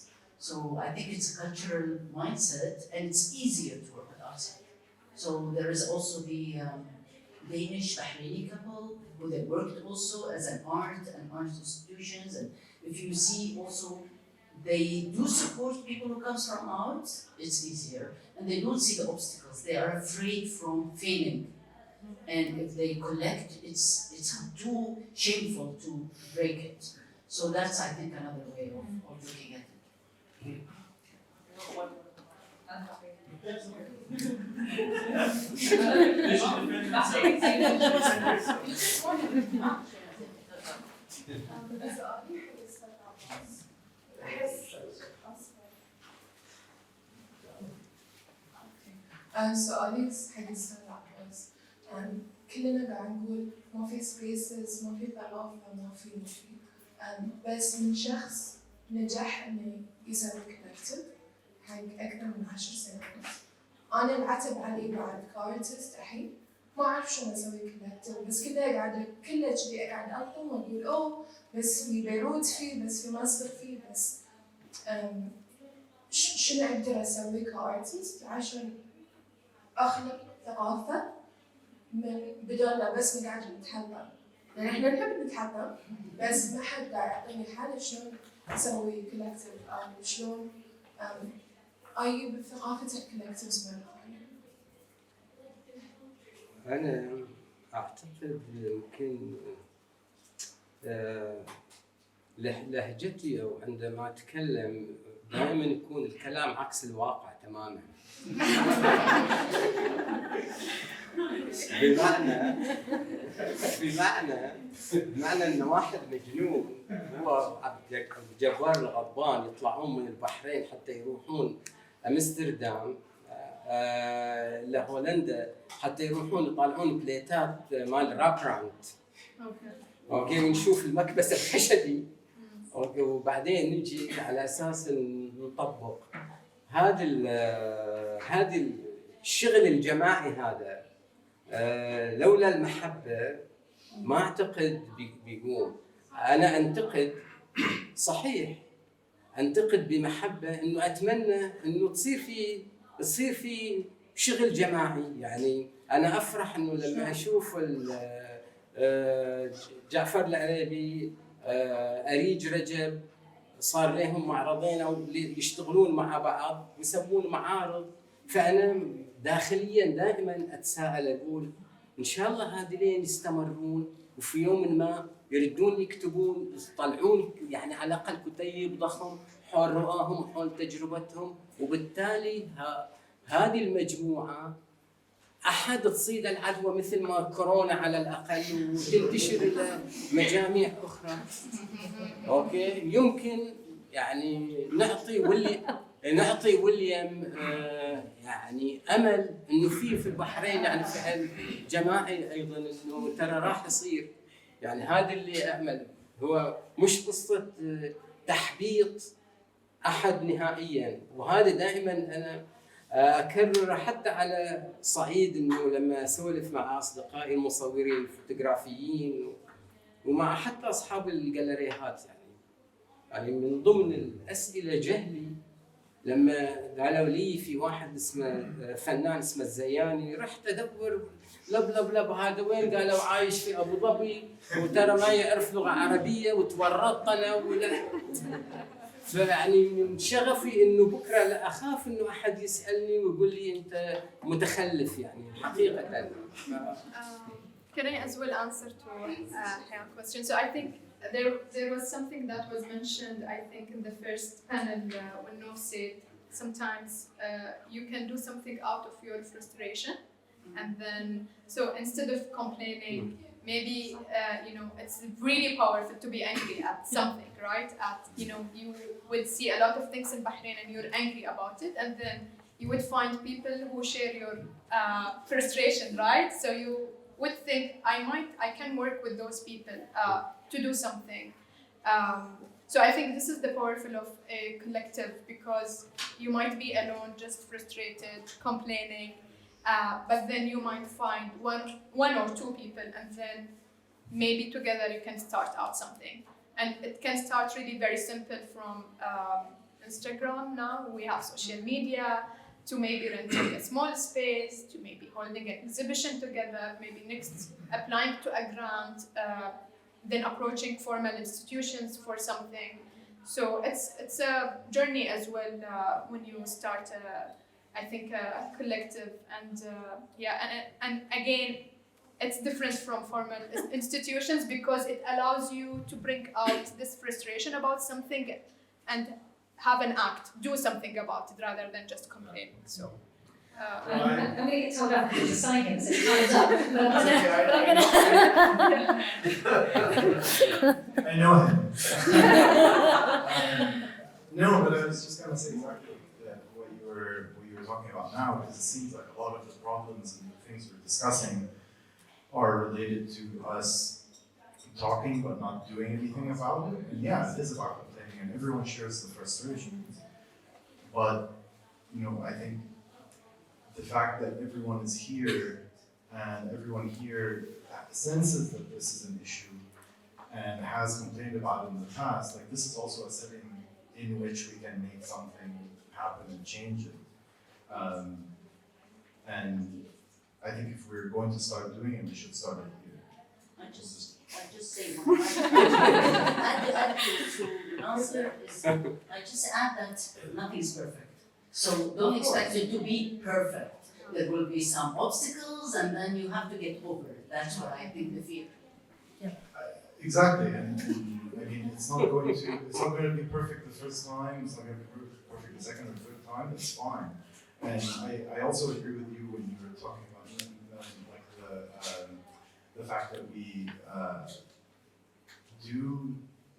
So I think it's a cultural mindset, and it's easier to work with outside. So there is also the Danish Bahraini couple who they worked also as an art and art institutions, and if you see also they do support people who comes from out, it's easier. And they don't see the obstacles. They are afraid from failing. And if they collect, it's too shameful to break it. So that's, I think, another way of looking at it. سؤالي حق الأستاذ عباس. كلنا قاعد نقول ما في سبيسز، ما في ثقافة، ما في بس من شخص نجح إنه يسوي كولكتيف حق أكثر من 10 سنوات. أنا انعتب علي بعد كارتست الحين ما أعرف شلون أسوي كولكتيف، بس كذا قاعدة كله كذي قاعد ألطم وأقول أوه بس في بيروت فيه، بس في مصر فيه، بس شنو أقدر أسوي كارتست عشان أخلق ثقافة من بدون لا بس نقعد نتحطم، لأن إحنا نحب نتحطم بس ما حد قاعد يعطيني حل شلون أسوي كولكتيف أو شلون أجيب ثقافة الكولكتيفز مرة ثانية. أنا أعتقد يمكن لهجتي أو عندما أتكلم دائما يكون الكلام عكس الواقع تماما. بمعنى ان واحد مجنون هو عبد الجبار الغضبان يطلعون من البحرين حتى يروحون امستردام لهولندا حتى يروحون يطالعون بليتات مال رابراند. اوكي ونشوف المكبس الخشبي. اوكي وبعدين نجي على اساس نطبق هذا الشغل الجماعي هذا. لولا المحبة ما أعتقد بيقوم. أنا أنتقد صحيح، أنتقد بمحبة إنه أتمنى إنه تصير في شغل جماعي. يعني أنا أفرح إنه لما أشوف جعفر العريبي، أريج رجب صار لهم معرضين أو يشتغلون مع بعض ويسوون معارض، فأنا داخليا دائما أتساءل أقول إن شاء الله هذين يستمرون وفي يوم ما يردون يكتبون يطلعون يعني على الأقل كتيب ضخم حول رؤاهم وحول تجربتهم، وبالتالي هذه المجموعة أحد تصيد العدوى مثل ما كورونا على الأقل وتنتشر إلى مجاميع أخرى. أوكي يمكن يعني نعطي ويليام يعني امل انه في البحرين يعني فعل جماعي ايضا انه ترى راح يصير. يعني هذا اللي امل هو مش قصة تحبيط أحد نهائيا، وهذا دائما أنا أكرر حتى على صعيد إنه لما أسولف مع أصدقائي المصورين الفوتوغرافيين ومع حتى أصحاب الجاليريات، يعني من ضمن الأسئلة جهلي لما قالوا لي في واحد اسمه فنان اسمه الزياني، رحت أدور لب هذا وين؟ قالوا عايش في أبو ظبي وترى ما يعرف لغة عربية وتورطت أنا فيعني من شغفي إنه بكرة لا أخاف إنه أحد يسألني ويقول لي أنت متخلف يعني حقيقة. Can I as well answer to Hayan's question? So I think there was something that was mentioned, I think, in the first panel when Nof said sometimes you can do something out of your frustration, and then so instead of complaining, maybe it's really powerful to be angry at something, right? You would see a lot of things in Bahrain and you're angry about it, and then you would find people who share your frustration, right? So you would think I can work with those people to do something. So I think this is the powerful of a collective, because you might be alone, just frustrated, complaining, but then you might find one or two people, and then maybe together you can start out something. And it can start really very simple from Instagram. Now we have social media, to maybe renting a small space, to maybe holding an exhibition together, maybe next applying to a grant, then approaching formal institutions for something. So it's a journey as well when you start, I think, a collective, and again, it's different from formal institutions because it allows you to bring out this frustration about something and have an act, do something about it rather than just complain. So. I'm going to get told off because it's signing, so time's up. I know him. No, but I was just going to say exactly what you were talking about now, because it seems like a lot of the problems and the things we're discussing are related to us talking but not doing anything about it. And yeah, it is about complaining, and everyone shares the frustration. But I think the fact that everyone is here and everyone here senses that this is an issue and has complained about it in the past, like this is also a setting in which we can make something happen and change it. And I think if we're going to start doing it, we should start it here. I just say one. Add to Nasser is, I just add that nothing's perfect. So don't expect it to be perfect. There will be some obstacles, and then you have to get over it. That's what I think the fear. Exactly, and I mean it's not going to be perfect the first time. It's not going to be perfect the second or third time. It's fine. And I also agree with you when you were talking about like the fact that we do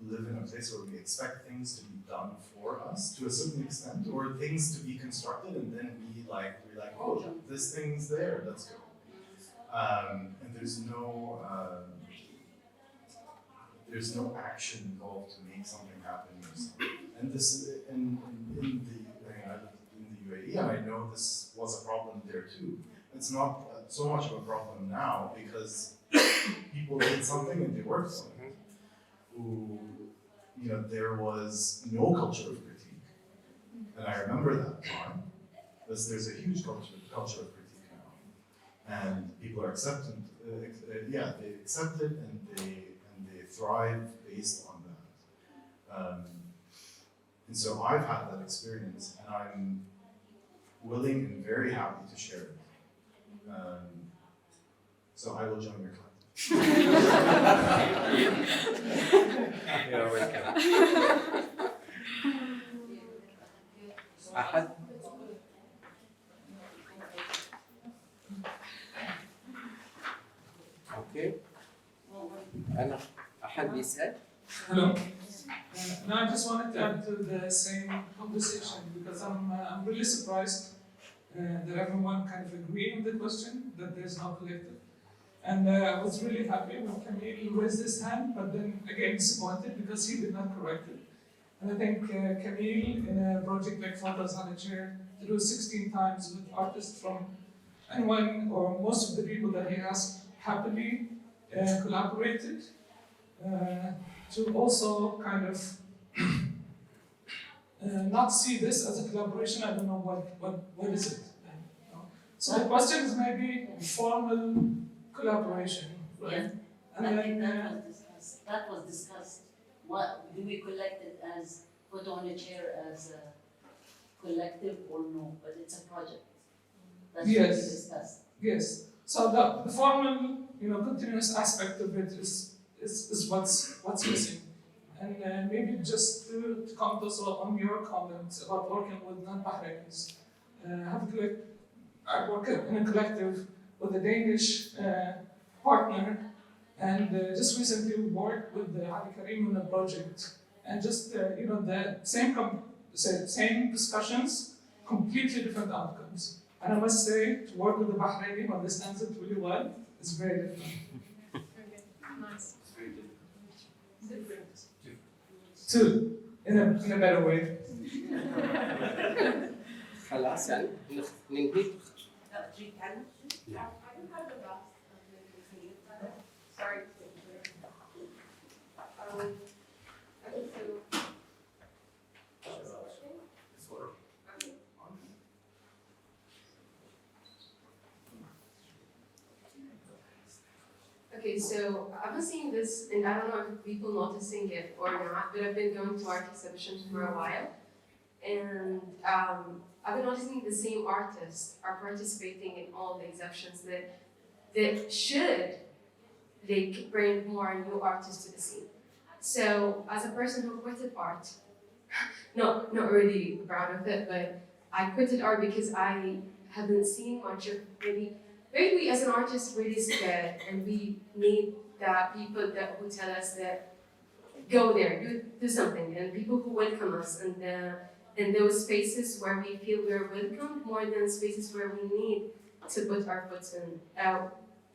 live in a place where we expect things to be done for us to a certain extent, or things to be constructed, and then we're like, oh, this thing's there, let's go. And there's no action involved to make something happen. And this in the UAE, and I know this was a problem there too. It's not so much of a problem now because people did something and they worked on it. There was no culture of critique, and I remember that time. There's a huge culture of critique now, and people are accepting. They accept it and they thrive based on that. And so I've had that experience, and I'm willing and very happy to share it. So I will join your club. You're welcome. أحد أوكي أنا أحد يسأل. Hello. No, I just wanted to add to the same conversation because I'm really surprised that everyone kind of agreed on the question that there's no collective. And I was really happy when Camille raised his hand, but then again disappointed because he did not correct it. And I think Camille, in a project like Photos on a Chair, to do 16 times with artists from anyone or most of the people that he asked happily collaborated to also kind of not see this as a collaboration. I don't know what is it. You know? So the question is maybe formal collaboration, right? Yeah. And I then think that was discussed. What do we collect it as, put on a chair as a collective or no? But it's a project. That's what we Yes. discussed. Yes. So the formal, continuous aspect of it is what's missing. And maybe just to comment also on your comments about working with non-Bahrainis. I work in a collective with a Danish partner, and just recently we worked with Ali Karim on a project, and just the same discussions, completely different outcomes. And I must say, to work with the Bahraini who understands it really well is very different. Nice. Two, in a better way. خلاص يعني ننهي. Sorry. Okay, so I've been seeing this, and I don't know if people noticing it or not, but I've been going to art exhibitions for a while, and I've been noticing the same artists are participating in all the exhibitions that should bring more new artists to the scene. So as a person who quitted art, not really proud of it, but I quitted art because I haven't seen much of maybe we as an artist really scared, and we need people who tell us that go there, do something, and people who welcome us, and those spaces where we feel we're welcome more than spaces where we need to put our foot in.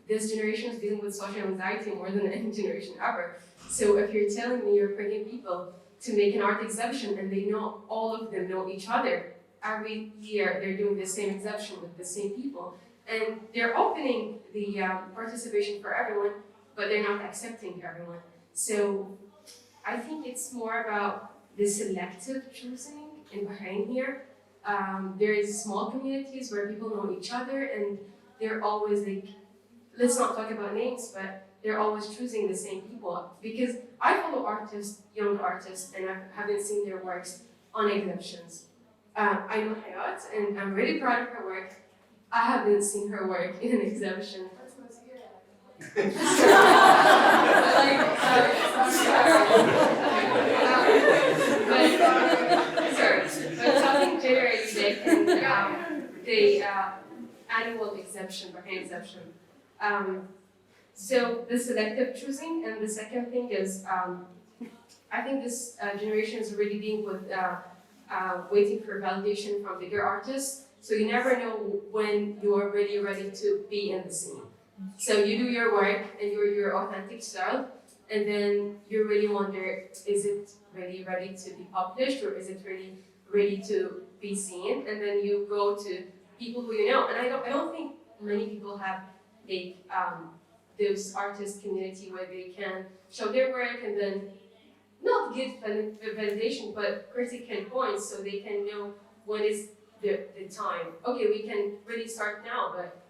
This generation is dealing with social anxiety more than any generation ever. So if you're telling me you're bringing people to make an art exhibition and they know all of them know each other, every year they're doing the same exhibition with the same people, and they're opening the participation for everyone, but they're not accepting everyone. So I think it's more about the selective choosing in Bahrain here. There is small communities where people know each other, and they're always let's not talk about names, but they're always choosing the same people. Because I follow artists, young artists, and I haven't seen their works on exhibitions. I know Hayat, and I'm really proud of her work. I haven't seen her work in an exhibition. But something generally they can the annual exhibition, Bahrain exhibition. So the selective choosing, and the second thing is I think this generation is already dealing with waiting for validation from bigger artists. So you never know when you're really ready to be in the scene. So you do your work and your authentic style, and then you really wonder, is it really ready to be published, or is it really ready to be seen? And then you go to people who you know. And I don't think many people have this artist community where they can show their work and then not get validation, but critical points, so they can know when is the time. Okay, we can really start now, but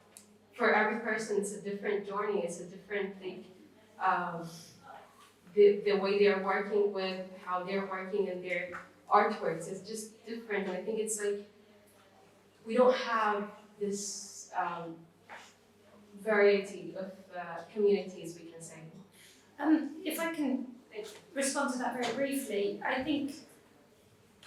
for every person, it's a different journey. It's a different thing. The way they are working with, how they're working in their artworks is just different. And I think it's we don't have this variety of communities, we can say. If I can respond to that very briefly, I think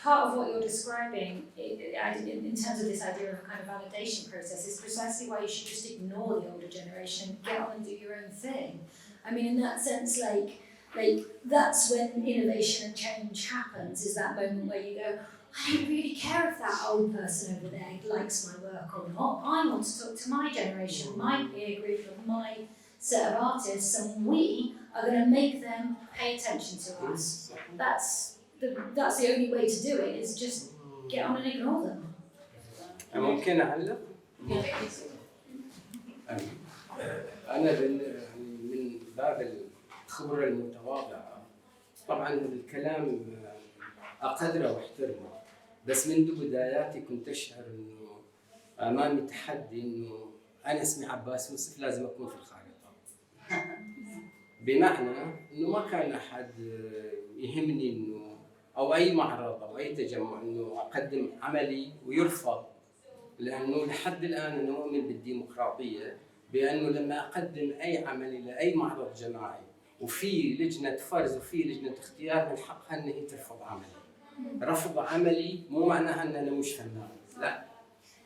part of what you're describing in terms of this idea of a kind of validation process is precisely why you should just ignore the older generation, get on and do your own thing. I mean, in that sense, that's when innovation and change happens, is that moment where you go, I don't really care if that old person over there likes my work or not. I want to talk to my generation, my peer group of my set of artists, and we are going to make them pay attention to us. That's the only way to do it, is just get on and ignore them. ممكن أعلق؟ أنا من باب الخبرة المتواضعة، طبعا الكلام أقدره واحترمه، بس منذ بداياتي كنت أشعر إنه أمامي تحدي إنه أنا اسمي عباس يوسف لازم أكون في الخارطة. بمعنى إنه ما كان أحد يهمني إنه أو أي معرض أو أي تجمع إنه أقدم عملي ويرفض، لأنه لحد الآن أنا مؤمن بالديمقراطية، بأنه لما أقدم أي عمل إلى أي معرض جماعي وفي لجنة فرز وفي لجنة اختيار من حقها أن هي ترفض عملي. رفض عملي مو معناها أن أنا مش فنان، لا،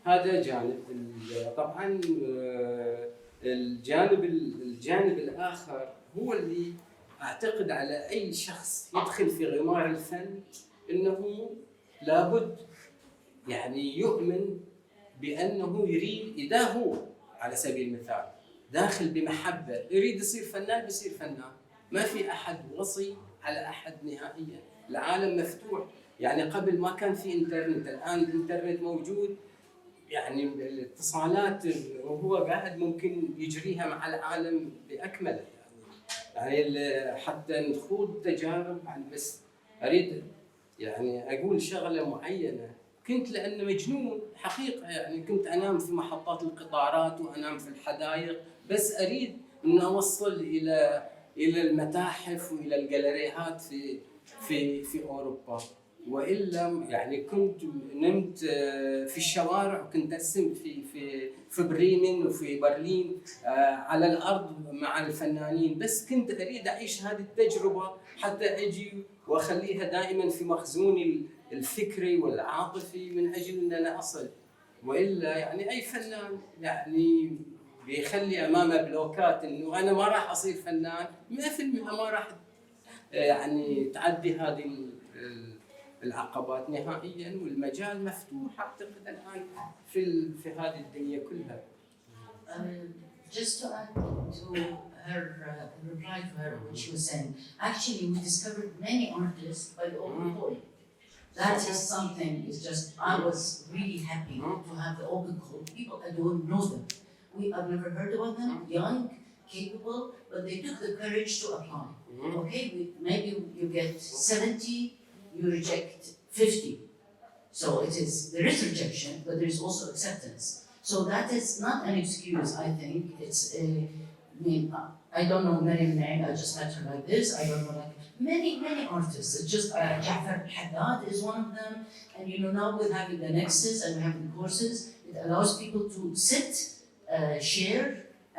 هذا جانب. طبعا الجانب الآخر هو اللي أعتقد على أي شخص يدخل في غمار الفن أنه لابد يعني يؤمن بأنه يريد، إذا هو على سبيل المثال داخل بمحبة يريد يصير فنان بيصير فنان، ما في أحد وصي على أحد نهائيا. العالم مفتوح، يعني قبل ما كان في إنترنت، الآن الإنترنت موجود، يعني الاتصالات وهو قاعد ممكن يجريها مع العالم بأكمله. يعني حتى نخوض تجارب، بس أريد يعني أقول شغلة معينة. كنت لأنه مجنون حقيقة، يعني كنت أنام في محطات القطارات وأنام في الحدائق، بس أريد أن أوصل إلى المتاحف وإلى الجاليريات في أوروبا، وإلا يعني كنت نمت في الشوارع، وكنت أرسم في بريمن وفي برلين على الأرض مع الفنانين، بس كنت أريد أعيش هذه التجربة حتى أجي وأخليها دائما في مخزوني الفكري والعاطفي من أجل أن أنا أصل. وإلا يعني أي فنان يعني بيخلي أمامه بلوكات إنه أنا ما راح أصير فنان، 100% ما راح يعني تعدي هذه العقبات نهائيا، والمجال مفتوح أعتقد الآن في هذه الدنيا كلها. Just to add to her reply to her, what she was saying, actually we discovered many artists by the open call. That is something, it's just, I was really happy to have the open call. People, I don't know them. I've never heard about them, young, capable, but they took the courage to apply. Okay, maybe you get 70, you reject 50. So there is rejection, but there is also acceptance. So that is not an excuse, I think. I don't know Maryam Naim, I just met her like this. I don't know like many artists. It's just Ja'far Haddad is one of them. And now with having the Nexus and having the courses, it allows people to sit, share,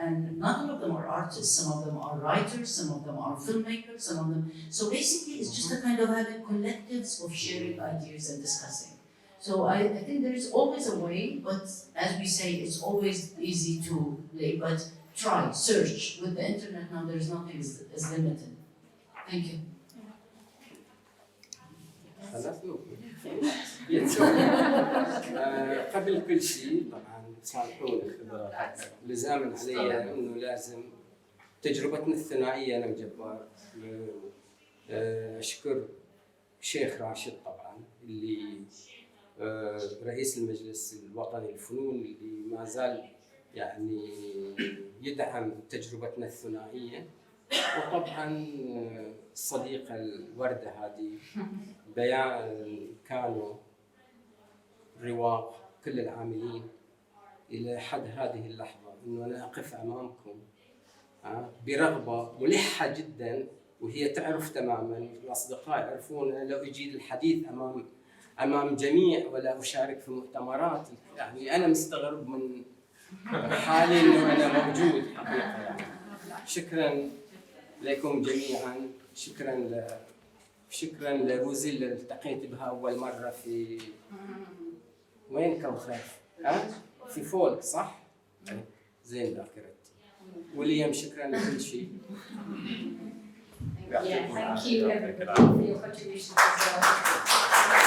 and not all of them are artists. Some of them are writers, some of them are filmmakers, some of them. So basically, it's just a kind of having collectives of sharing ideas and discussing. So I think there is always a way, but as we say, it's always easy to play, but try, search. With the internet now, there's nothing is limited. Thank you. قبل كل شيء طبعا سامحوني لزاما علي انه لازم تجربتنا الثنائيه انا وجبار. اشكر الشيخ راشد طبعا اللي رئيس المجلس الوطني للفنون اللي ما زال يعني يدعم تجربتنا الثنائيه، وطبعا الصديقه الورده هذه بيان كانوا رواق كل العاملين الى حد هذه اللحظه انه انا اقف امامكم برغبه ملحه جدا، وهي تعرف تماما، الاصدقاء يعرفون لو اجيد الحديث امام جميع ولا اشارك في مؤتمرات، يعني انا مستغرب من حالي انه انا موجود حقيقه. يعني شكرا لكم جميعا، شكرا لروزي اللي التقيت بها اول مره في وين كوثر؟ في فولك صح؟ زين ذاكرتي. وليم شكرا لكل شيء. Thank you everybody for your contributions as well.